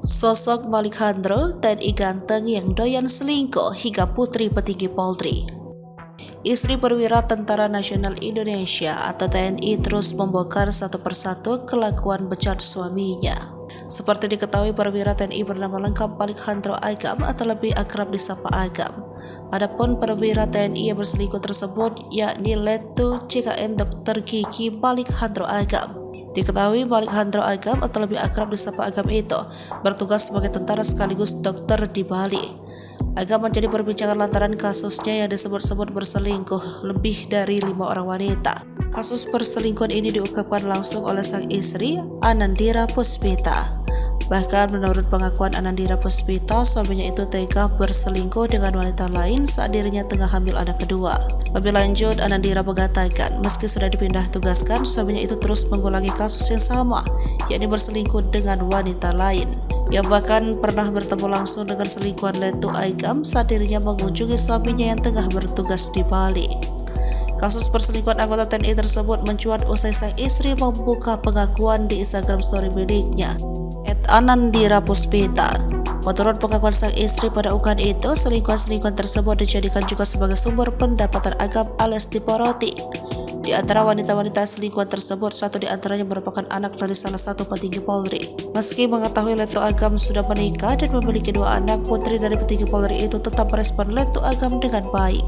Sosok Malik Handro, TNI ganteng yang doyan selingkuh hingga putri petinggi Polri. Istri perwira Tentara Nasional Indonesia atau TNI terus membongkar satu persatu kelakuan bejat suaminya. Seperti diketahui, perwira TNI bernama lengkap Malik Handro Agam atau lebih akrab disapa Agam. Adapun perwira TNI yang berselingkuh tersebut yakni Letu CKM Dr. Kiki Malik Handro Agam. Diketahui Malik Handro Agam atau lebih akrab disapa Agam itu bertugas sebagai tentara sekaligus dokter di Bali. Agam menjadi perbincangan lantaran kasusnya yang disebut-sebut berselingkuh lebih dari 5 orang wanita. Kasus perselingkuhan ini diungkapkan langsung oleh sang istri, Anandira Puspita. Bahkan menurut pengakuan Anandira Puspita, suaminya itu tega berselingkuh dengan wanita lain saat dirinya tengah hamil anak kedua. Lebih lanjut, Anandira mengatakan meski sudah dipindah tugaskan, suaminya itu terus mengulangi kasus yang sama, yakni berselingkuh dengan wanita lain. Ia bahkan pernah bertemu langsung dengan selingkuhan Letu Agam saat dirinya mengunjungi suaminya yang tengah bertugas di Bali. Kasus perselingkuhan anggota TNI tersebut mencuat usai sang istri membuka pengakuan di Instagram story miliknya, @Anandira Puspita. Menurut pengakuan sang istri pada unggahan itu, selingkuhan tersebut dijadikan juga sebagai sumber pendapatan Agam alias Diporoti. Di antara wanita-wanita selingkuhan tersebut, satu di antaranya merupakan anak dari salah satu petinggi Polri. Meski mengetahui Letu Agam sudah menikah dan memiliki 2 anak, putri dari petinggi Polri itu tetap merespon Letu Agam dengan baik.